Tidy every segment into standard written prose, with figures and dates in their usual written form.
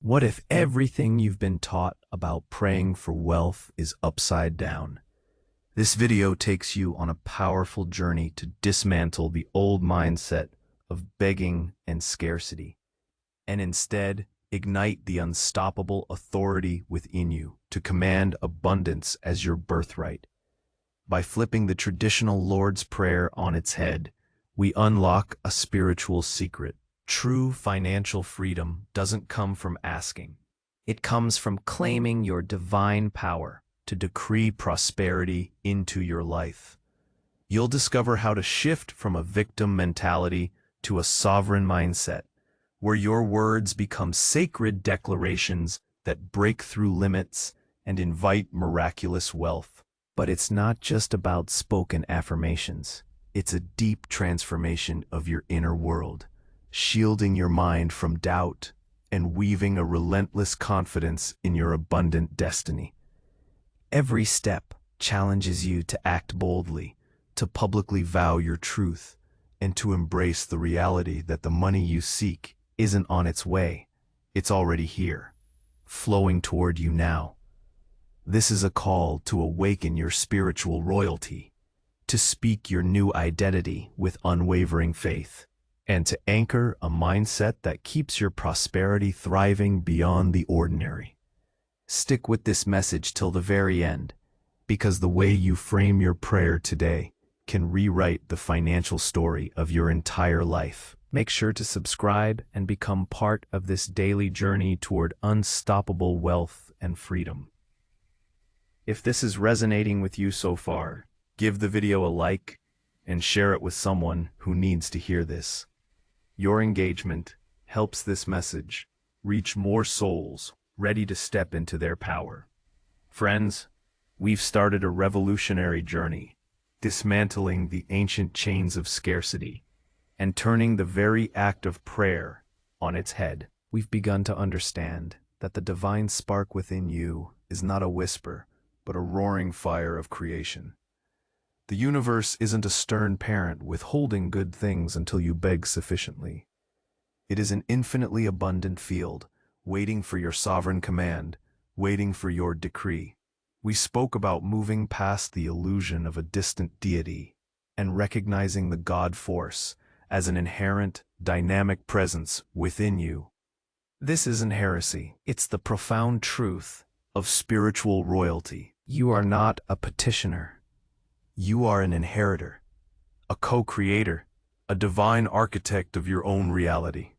What if everything you've been taught about praying for wealth is upside down? This video takes you on a powerful journey to dismantle the old mindset of begging and scarcity, and instead ignite the unstoppable authority within you to command abundance as your birthright. By flipping the traditional Lord's Prayer on its head, we unlock a spiritual secret. True financial freedom doesn't come from asking. It comes from claiming your divine power to decree prosperity into your life. You'll discover how to shift from a victim mentality to a sovereign mindset, where your words become sacred declarations that break through limits and invite miraculous wealth. But it's not just about spoken affirmations. It's a deep transformation of your inner world, shielding your mind from doubt and weaving a relentless confidence in your abundant destiny. Every step challenges you to act boldly, to publicly vow your truth, and to embrace the reality that the money you seek isn't on its way. It's already here, flowing toward you now. This is a call to awaken your spiritual royalty, to speak your new identity with unwavering faith, and to anchor a mindset that keeps your prosperity thriving beyond the ordinary. Stick with this message till the very end, because the way you frame your prayer today can rewrite the financial story of your entire life. Make sure to subscribe and become part of this daily journey toward unstoppable wealth and freedom. If this is resonating with you so far, give the video a like and share it with someone who needs to hear this. Your engagement helps this message reach more souls ready to step into their power. Friends, we've started a revolutionary journey, dismantling the ancient chains of scarcity and turning the very act of prayer on its head. We've begun to understand that the divine spark within you is not a whisper, but a roaring fire of creation. The universe isn't a stern parent withholding good things until you beg sufficiently. It is an infinitely abundant field, waiting for your sovereign command, waiting for your decree. We spoke about moving past the illusion of a distant deity and recognizing the God force as an inherent, dynamic presence within you. This isn't heresy. It's the profound truth of spiritual royalty. You are not a petitioner. You are an inheritor, a co-creator, a divine architect of your own reality.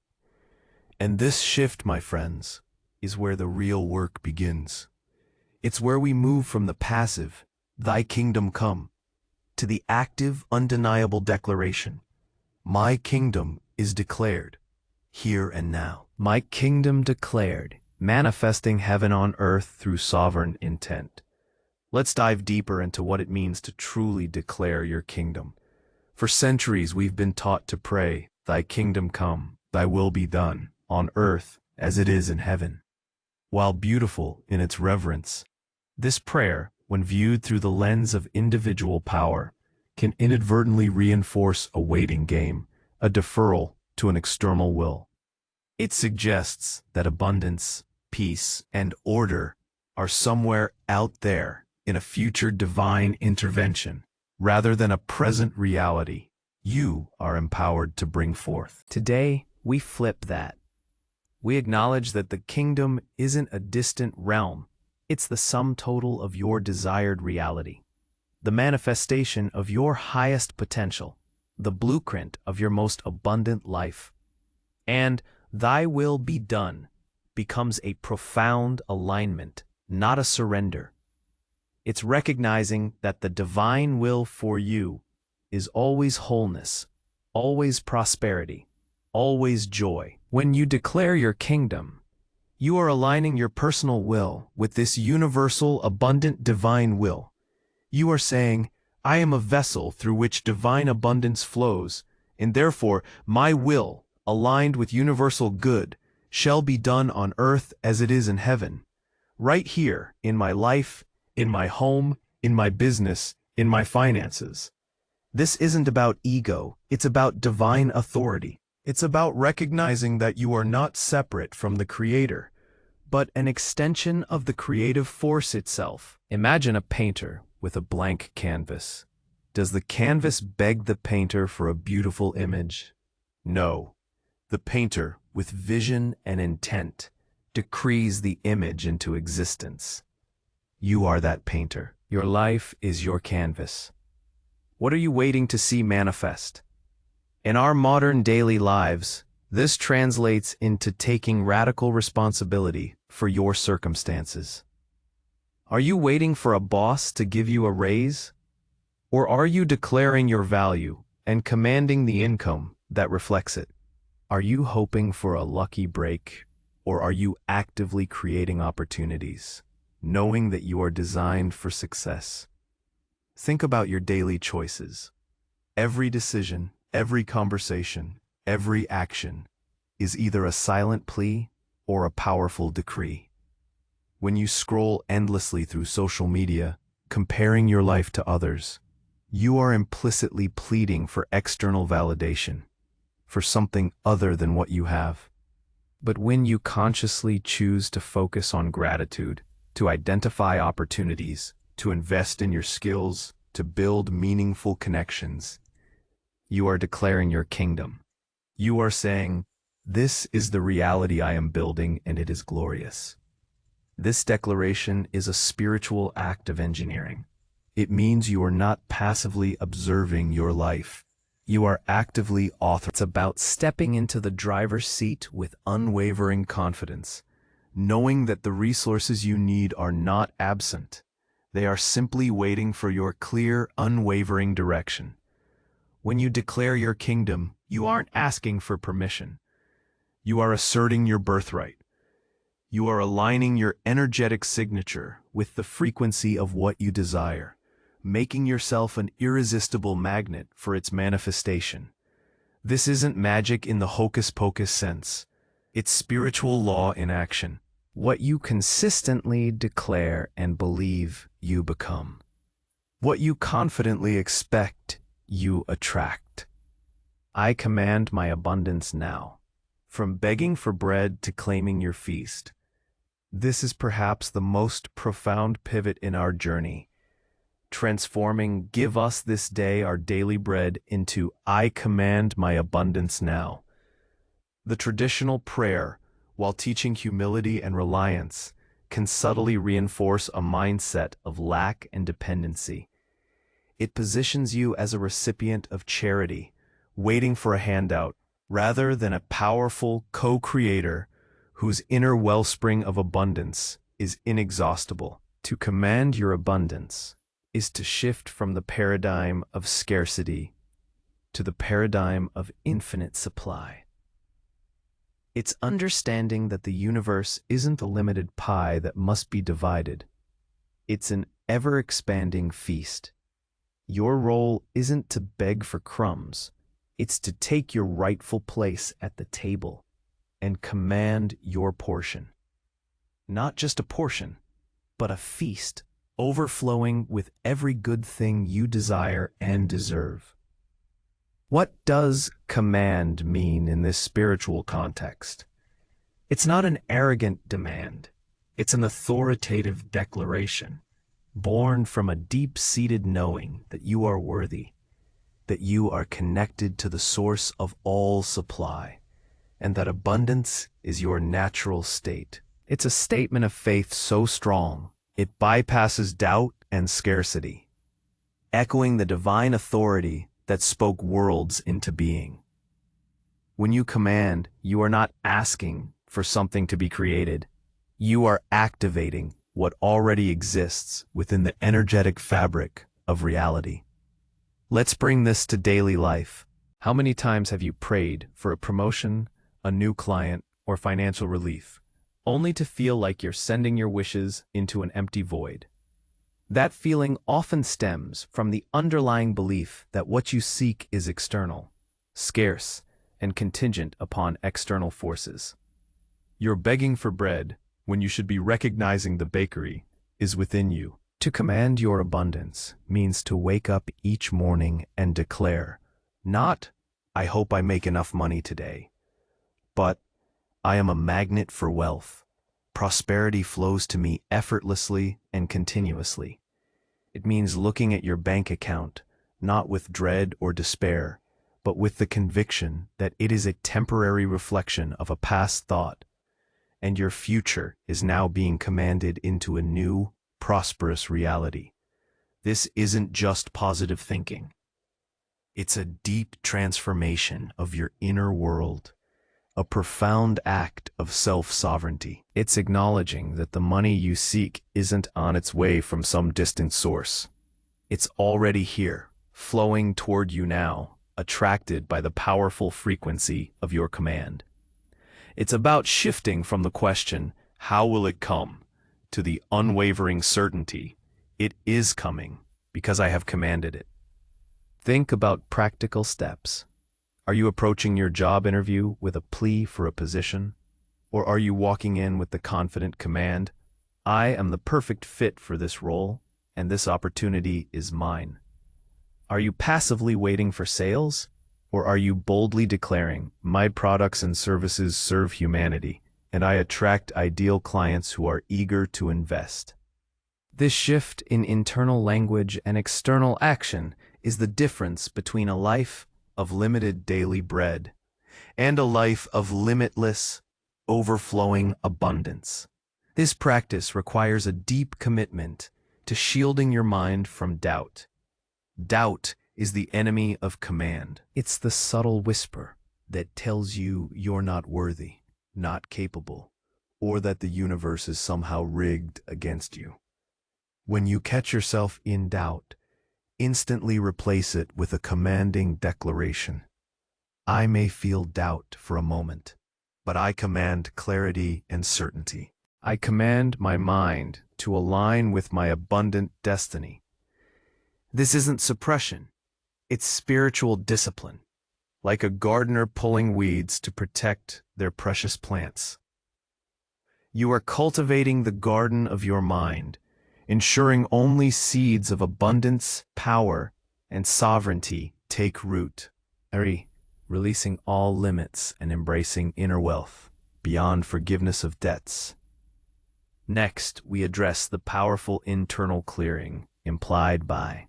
And this shift, my friends, is where the real work begins. It's where we move from the passive, "Thy kingdom come," to the active, undeniable declaration, "My kingdom is declared, here and now." My kingdom declared, manifesting heaven on earth through sovereign intent. Let's dive deeper into what it means to truly declare your kingdom. For centuries, we've been taught to pray, "Thy kingdom come, thy will be done, on earth as it is in heaven." While beautiful in its reverence, this prayer, when viewed through the lens of individual power, can inadvertently reinforce a waiting game, a deferral to an external will. It suggests that abundance, peace, and order are somewhere out there in a future divine intervention, rather than a present reality you are empowered to bring forth. Today, we flip that. We acknowledge that the kingdom isn't a distant realm. It's the sum total of your desired reality, the manifestation of your highest potential, the blueprint of your most abundant life. And "Thy will be done" becomes a profound alignment, not a surrender. It's recognizing that the divine will for you is always wholeness, always prosperity, always joy. When you declare your kingdom, you are aligning your personal will with this universal, abundant divine will. You are saying, "I am a vessel through which divine abundance flows, and therefore my will, aligned with universal good, shall be done on earth as it is in heaven, right here, in my life, in my home, in my business, in my finances." This isn't about ego, it's about divine authority. It's about recognizing that you are not separate from the Creator, but an extension of the creative force itself. Imagine a painter with a blank canvas. Does the canvas beg the painter for a beautiful image? No. The painter, with vision and intent, decrees the image into existence. You are that painter. Your life is your canvas. What are you waiting to see manifest? In our modern daily lives, this translates into taking radical responsibility for your circumstances. Are you waiting for a boss to give you a raise? Or are you declaring your value and commanding the income that reflects it? Are you hoping for a lucky break, or are you actively creating opportunities, knowing that you are designed for success? Think about your daily choices. Every decision, every conversation, every action is either a silent plea or a powerful decree. When you scroll endlessly through social media, comparing your life to others, you are implicitly pleading for external validation, for something other than what you have. But when you consciously choose to focus on gratitude, to identify opportunities, to invest in your skills, to build meaningful connections, you are declaring your kingdom. You are saying, "This is the reality I am building, and it is glorious." This declaration is a spiritual act of engineering. It means you are not passively observing your life. You are actively authoring. It's about stepping into the driver's seat with unwavering confidence, knowing that the resources you need are not absent. They are simply waiting for your clear, unwavering direction. When you declare your kingdom, you aren't asking for permission. You are asserting your birthright. You are aligning your energetic signature with the frequency of what you desire, making yourself an irresistible magnet for its manifestation. This isn't magic in the hocus-pocus sense. It's spiritual law in action. What you consistently declare and believe, you become. What you confidently expect, you attract. I command my abundance now. From begging for bread to claiming your feast. This is perhaps the most profound pivot in our journey, transforming "Give us this day our daily bread" into "I command my abundance now." The traditional prayer, while teaching humility and reliance, can subtly reinforce a mindset of lack and dependency. It positions you as a recipient of charity, waiting for a handout, rather than a powerful co-creator whose inner wellspring of abundance is inexhaustible. To command your abundance is to shift from the paradigm of scarcity to the paradigm of infinite supply. It's understanding that the universe isn't a limited pie that must be divided. It's an ever-expanding feast. Your role isn't to beg for crumbs. It's to take your rightful place at the table and command your portion. Not just a portion, but a feast, overflowing with every good thing you desire and deserve. What does command mean in this spiritual context? It's not an arrogant demand. It's an authoritative declaration, born from a deep-seated knowing that you are worthy, that you are connected to the source of all supply, and that abundance is your natural state. It's a statement of faith so strong, it bypasses doubt and scarcity, echoing the divine authority that spoke worlds into being. When you command, you are not asking for something to be created. You are activating what already exists within the energetic fabric of reality. Let's bring this to daily life. How many times have you prayed for a promotion, a new client, or financial relief, only to feel like you're sending your wishes into an empty void? That feeling often stems from the underlying belief that what you seek is external, scarce, and contingent upon external forces. You're begging for bread when you should be recognizing the bakery is within you. To command your abundance means to wake up each morning and declare, not, "I hope I make enough money today," but "I am a magnet for wealth." Prosperity flows to me effortlessly and continuously. It means looking at your bank account, not with dread or despair, but with the conviction that it is a temporary reflection of a past thought, and your future is now being commanded into a new, prosperous reality. This isn't just positive thinking. It's a deep transformation of your inner world, a profound act of self-sovereignty. It's acknowledging that the money you seek isn't on its way from some distant source. It's already here, flowing toward you now, attracted by the powerful frequency of your command. It's about shifting from the question, "How will it come?" to the unwavering certainty, "It is coming because I have commanded it." Think about practical steps. Are you approaching your job interview with a plea for a position? Or are you walking in with the confident command, "I am the perfect fit for this role, and this opportunity is mine"? Are you passively waiting for sales? Or are you boldly declaring, "My products and services serve humanity, and I attract ideal clients who are eager to invest"? This shift in internal language and external action is the difference between a life of limited daily bread and a life of limitless, overflowing abundance. This practice requires a deep commitment to shielding your mind from doubt. Doubt is the enemy of command. It's the subtle whisper that tells you you're not worthy, not capable, or that the universe is somehow rigged against you. When you catch yourself in doubt, instantly replace it with a commanding declaration. I may feel doubt for a moment, but I command clarity and certainty. I command my mind to align with my abundant destiny. This isn't suppression. It's spiritual discipline, like a gardener pulling weeds to protect their precious plants. You are cultivating the garden of your mind, ensuring only seeds of abundance, power, and sovereignty take root. Releasing all limits and embracing inner wealth, beyond forgiveness of debts. Next, we address the powerful internal clearing implied by,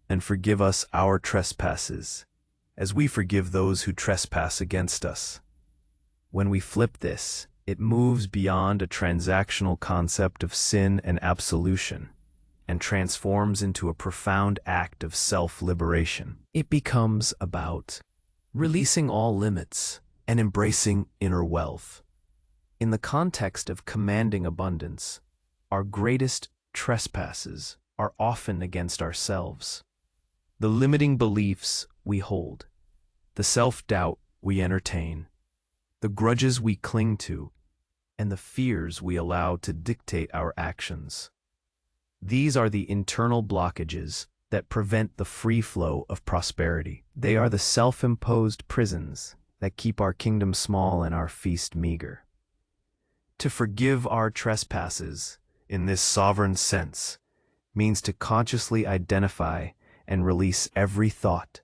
"And forgive us our trespasses, as we forgive those who trespass against us." When we flip this, it moves beyond a transactional concept of sin and absolution, and transforms into a profound act of self-liberation. It becomes about releasing all limits and embracing inner wealth. In the context of commanding abundance, our greatest trespasses are often against ourselves. The limiting beliefs we hold, the self-doubt we entertain, the grudges we cling to, and the fears we allow to dictate our actions. These are the internal blockages that prevent the free flow of prosperity. They are the self-imposed prisons that keep our kingdom small and our feast meager. To forgive our trespasses, in this sovereign sense, means to consciously identify and release every thought,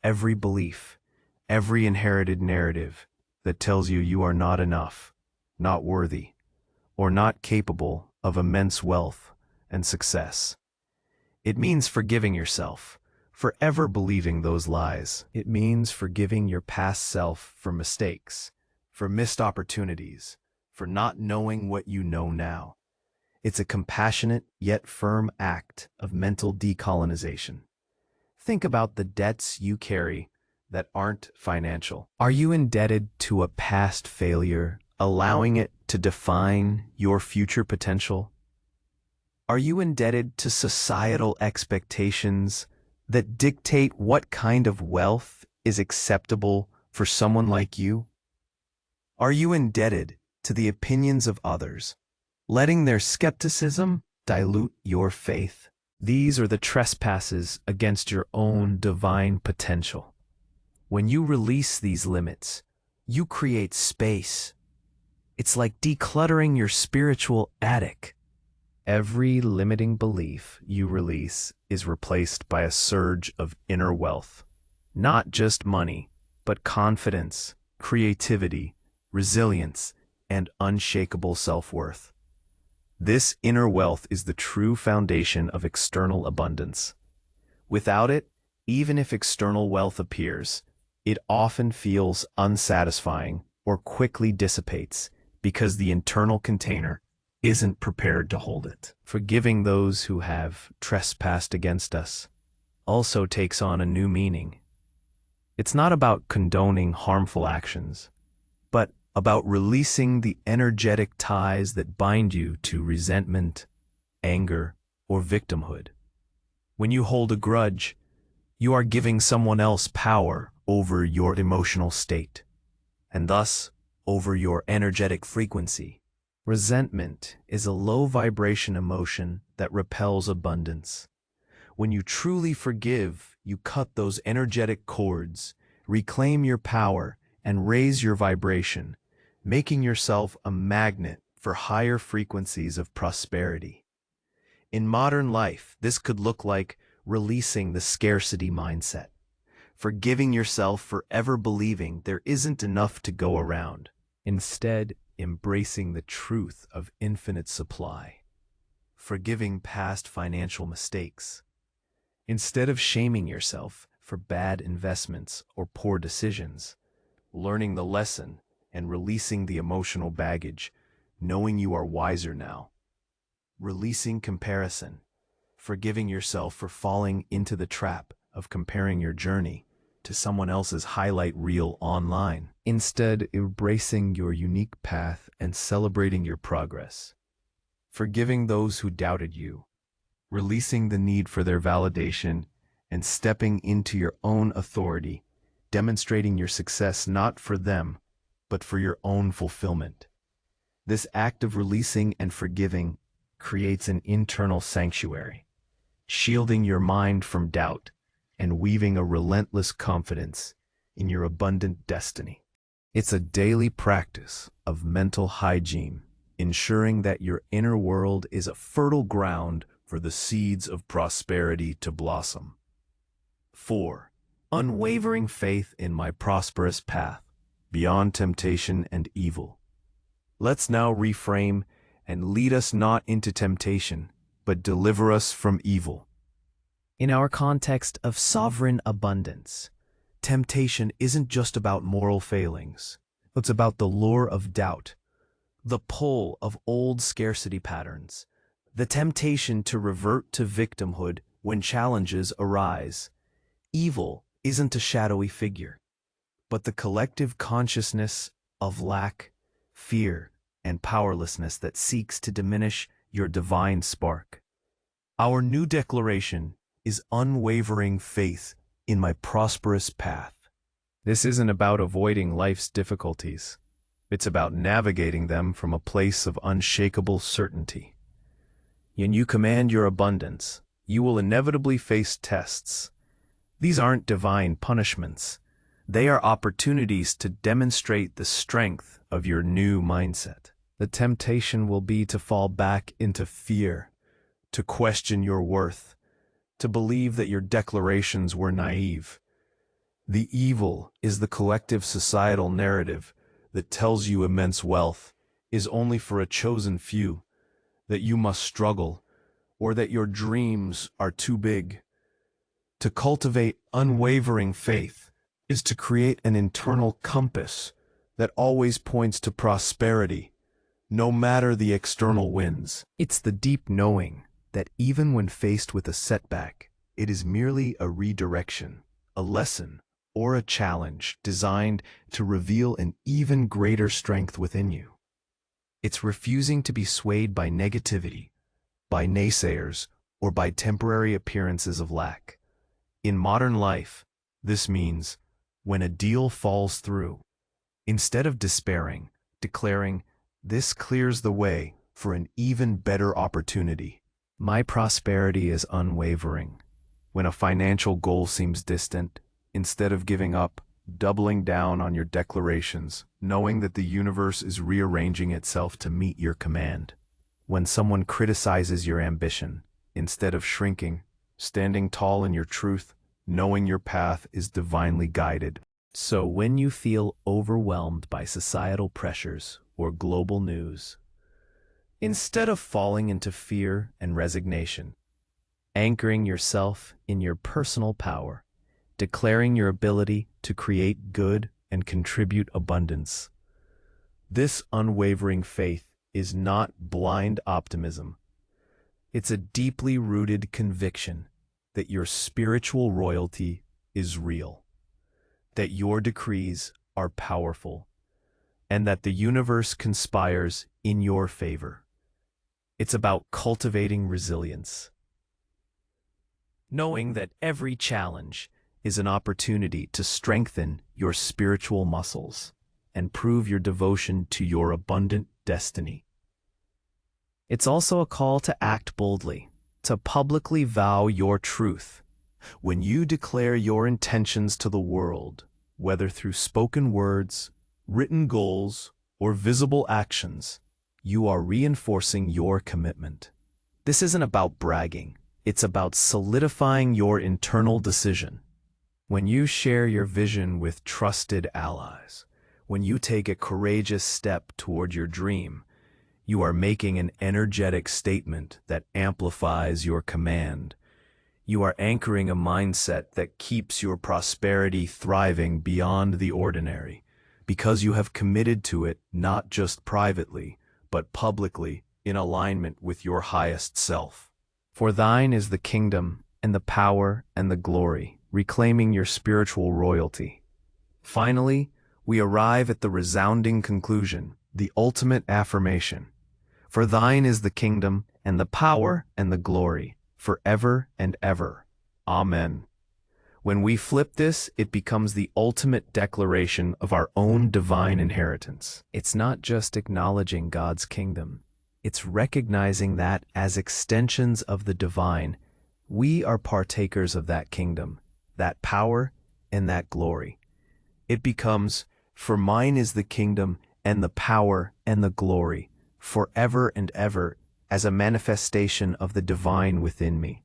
every belief, every inherited narrative that tells you you are not enough, not worthy, or not capable of immense wealth and success. It means forgiving yourself for ever believing those lies. It means forgiving your past self for mistakes, for missed opportunities, for not knowing what you know now. It's a compassionate yet firm act of mental decolonization. Think about the debts you carry that aren't financial. Are you indebted to a past failure, allowing it to define your future potential? Are you indebted to societal expectations that dictate what kind of wealth is acceptable for someone like you? Are you indebted to the opinions of others, letting their skepticism dilute your faith? These are the trespasses against your own divine potential. When you release these limits, you create space. It's like decluttering your spiritual attic. Every limiting belief you release is replaced by a surge of inner wealth. Not just money, but confidence, creativity, resilience, and unshakable self-worth. This inner wealth is the true foundation of external abundance. Without it, even if external wealth appears, it often feels unsatisfying or quickly dissipates because the internal container isn't prepared to hold it. Forgiving those who have trespassed against us also takes on a new meaning. It's not about condoning harmful actions, but about releasing the energetic ties that bind you to resentment, anger, or victimhood. When you hold a grudge, you are giving someone else power over your emotional state, and thus over your energetic frequency. Resentment is a low-vibration emotion that repels abundance. When you truly forgive, you cut those energetic cords, reclaim your power, and raise your vibration, making yourself a magnet for higher frequencies of prosperity. In modern life, this could look like releasing the scarcity mindset, forgiving yourself for ever believing there isn't enough to go around, instead embracing the truth of infinite supply, forgiving past financial mistakes. Instead of shaming yourself for bad investments or poor decisions, learning the lesson and releasing the emotional baggage, knowing you are wiser now. Releasing comparison, forgiving yourself for falling into the trap of comparing your journey to someone else's highlight reel online. Instead, embracing your unique path and celebrating your progress. Forgiving those who doubted you, releasing the need for their validation, and stepping into your own authority, demonstrating your success not for them, but for your own fulfillment. This act of releasing and forgiving creates an internal sanctuary, shielding your mind from doubt and weaving a relentless confidence in your abundant destiny. It's a daily practice of mental hygiene, ensuring that your inner world is a fertile ground for the seeds of prosperity to blossom. 4. Unwavering faith in my prosperous path, beyond temptation and evil. Let's now reframe and lead us not into temptation, but deliver us from evil. In our context of sovereign abundance, temptation isn't just about moral failings. It's about the lure of doubt, the pull of old scarcity patterns, the temptation to revert to victimhood when challenges arise. Evil isn't a shadowy figure, but the collective consciousness of lack, fear, and powerlessness that seeks to diminish your divine spark. Our new declaration is unwavering faith in my prosperous path. This isn't about avoiding life's difficulties. It's about navigating them from a place of unshakable certainty. When you command your abundance, you will inevitably face tests. These aren't divine punishments. They are opportunities to demonstrate the strength of your new mindset. The temptation will be to fall back into fear, to question your worth, to believe that your declarations were naive. The evil is the collective societal narrative that tells you immense wealth is only for a chosen few, that you must struggle, or that your dreams are too big. To cultivate unwavering faith is to create an internal compass that always points to prosperity, no matter the external winds. It's the deep knowing that even when faced with a setback, it is merely a redirection, a lesson, or a challenge designed to reveal an even greater strength within you. It's refusing to be swayed by negativity, by naysayers, or by temporary appearances of lack. In modern life, this means, when a deal falls through, instead of despairing, declaring, "This clears the way for an even better opportunity." My prosperity is unwavering. When a financial goal seems distant, instead of giving up, doubling down on your declarations, knowing that the universe is rearranging itself to meet your command. When someone criticizes your ambition, instead of shrinking, standing tall in your truth, knowing your path is divinely guided. So when you feel overwhelmed by societal pressures or global news. Instead of falling into fear and resignation, anchoring yourself in your personal power, declaring your ability to create good and contribute abundance. This unwavering faith is not blind optimism. It's a deeply rooted conviction that your spiritual royalty is real, that your decrees are powerful, and that the universe conspires in your favor. It's about cultivating resilience, knowing that every challenge is an opportunity to strengthen your spiritual muscles and prove your devotion to your abundant destiny. It's also a call to act boldly, to publicly vow your truth. When you declare your intentions to the world, whether through spoken words, written goals, or visible actions, you are reinforcing your commitment. This isn't about bragging. It's about solidifying your internal decision. When you share your vision with trusted allies, when you take a courageous step toward your dream, you are making an energetic statement that amplifies your command. You are anchoring a mindset that keeps your prosperity thriving beyond the ordinary, because you have committed to it not just privately, but publicly in alignment with your highest self. For thine is the kingdom and the power and the glory, reclaiming your spiritual royalty. Finally, we arrive at the resounding conclusion, the ultimate affirmation. For thine is the kingdom and the power and the glory, forever and ever. Amen. When we flip this, it becomes the ultimate declaration of our own divine inheritance. It's not just acknowledging God's kingdom. It's recognizing that as extensions of the divine, we are partakers of that kingdom, that power, and that glory. It becomes, for mine is the kingdom and the power and the glory, forever and ever, as a manifestation of the divine within me.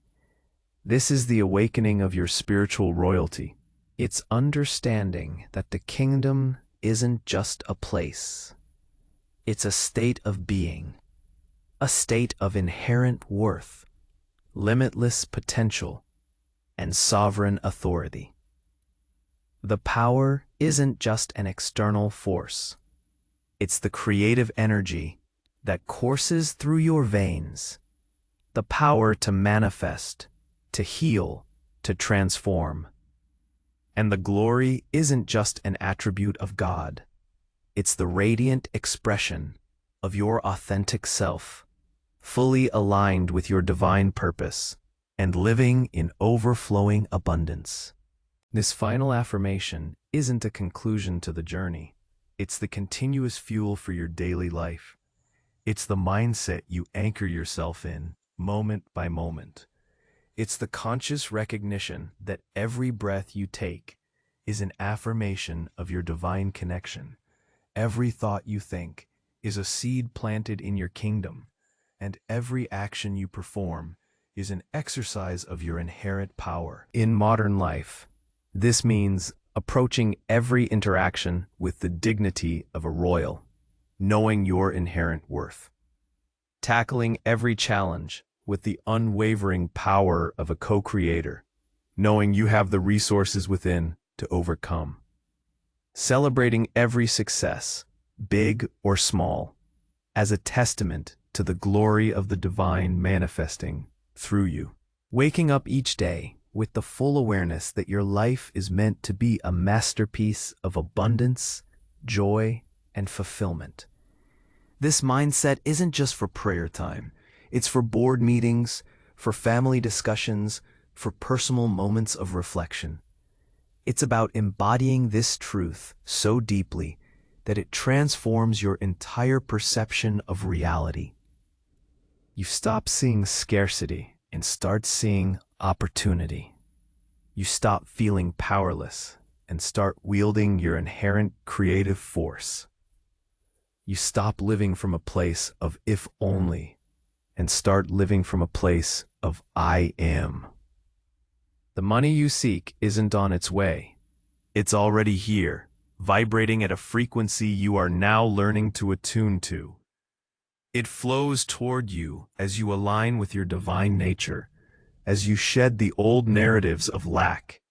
This is the awakening of your spiritual royalty. It's understanding that the kingdom isn't just a place. It's a state of being, a state of inherent worth, limitless potential, and sovereign authority. The power isn't just an external force. It's the creative energy that courses through your veins, the power to manifest, to heal, to transform. And the glory isn't just an attribute of God. It's the radiant expression of your authentic self, fully aligned with your divine purpose and living in overflowing abundance. This final affirmation isn't a conclusion to the journey. It's the continuous fuel for your daily life. It's the mindset you anchor yourself in, moment by moment. It's the conscious recognition that every breath you take is an affirmation of your divine connection. Every thought you think is a seed planted in your kingdom, and every action you perform is an exercise of your inherent power. In modern life, this means approaching every interaction with the dignity of a royal, knowing your inherent worth. Tackling every challenge with the unwavering power of a co-creator, knowing you have the resources within to overcome. Celebrating every success, big or small, as a testament to the glory of the divine manifesting through you. Waking up each day with the full awareness that your life is meant to be a masterpiece of abundance, joy, and fulfillment. This mindset isn't just for prayer time. It's for board meetings, for family discussions, for personal moments of reflection. It's about embodying this truth so deeply that it transforms your entire perception of reality. You stop seeing scarcity and start seeing opportunity. You stop feeling powerless and start wielding your inherent creative force. You stop living from a place of if only and start living from a place of I am. The money you seek isn't on its way. It's already here, vibrating at a frequency you are now learning to attune to. It flows toward you as you align with your divine nature, as you shed the old narratives of lack,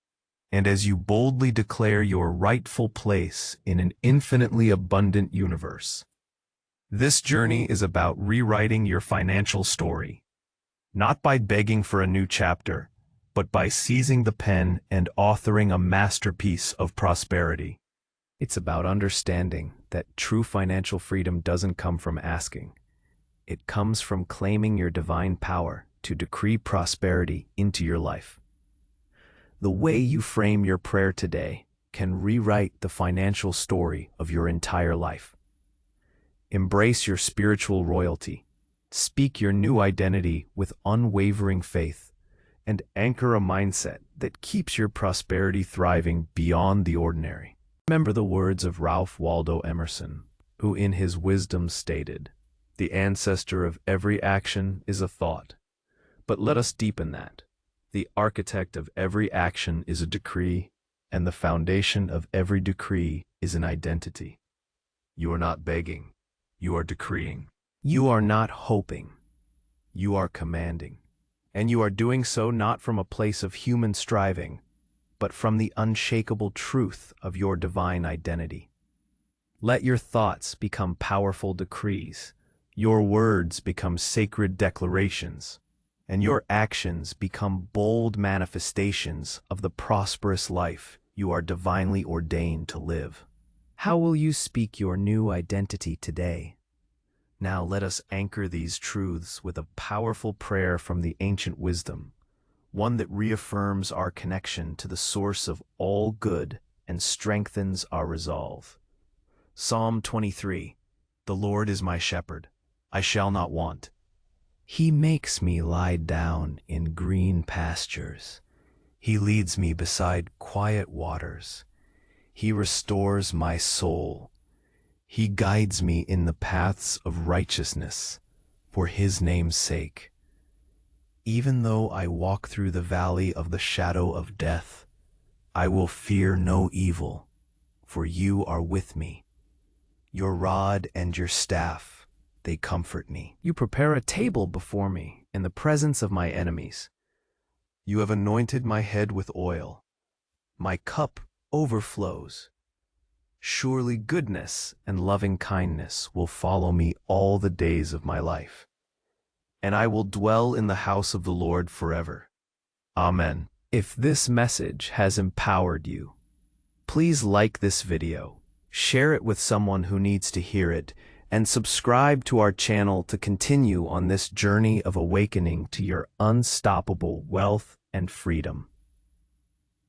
and as you boldly declare your rightful place in an infinitely abundant universe. This journey is about rewriting your financial story, not by begging for a new chapter, but by seizing the pen and authoring a masterpiece of prosperity. It's about understanding that true financial freedom doesn't come from asking. It comes from claiming your divine power to decree prosperity into your life. The way you frame your prayer today can rewrite the financial story of your entire life. Embrace your spiritual royalty, speak your new identity with unwavering faith, and anchor a mindset that keeps your prosperity thriving beyond the ordinary. Remember the words of Ralph Waldo Emerson, who in his wisdom stated, "The ancestor of every action is a thought." But let us deepen that. The architect of every action is a decree, and the foundation of every decree is an identity. You are not begging, you are decreeing. You are not hoping, you are commanding. And you are doing so not from a place of human striving, but from the unshakable truth of your divine identity. Let your thoughts become powerful decrees, your words become sacred declarations, and your actions become bold manifestations of the prosperous life you are divinely ordained to live. How will you speak your new identity today? Now let us anchor these truths with a powerful prayer from the ancient wisdom, one that reaffirms our connection to the source of all good and strengthens our resolve. Psalm 23. The Lord is my shepherd, I shall not want. He makes me lie down in green pastures. He leads me beside quiet waters. He restores my soul. He guides me in the paths of righteousness for his name's sake. Even though I walk through the valley of the shadow of death, I will fear no evil, for you are with me. Your rod and your staff, they comfort me. You prepare a table before me in the presence of my enemies. You have anointed my head with oil. My cup overflows. Surely goodness and loving kindness will follow me all the days of my life, and I will dwell in the house of the Lord forever. Amen. If this message has empowered you, please like this video, share it with someone who needs to hear it, and subscribe to our channel to continue on this journey of awakening to your unstoppable wealth and freedom.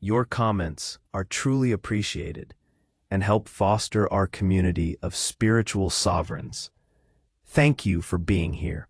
Your comments are truly appreciated and help foster our community of spiritual sovereigns. Thank you for being here.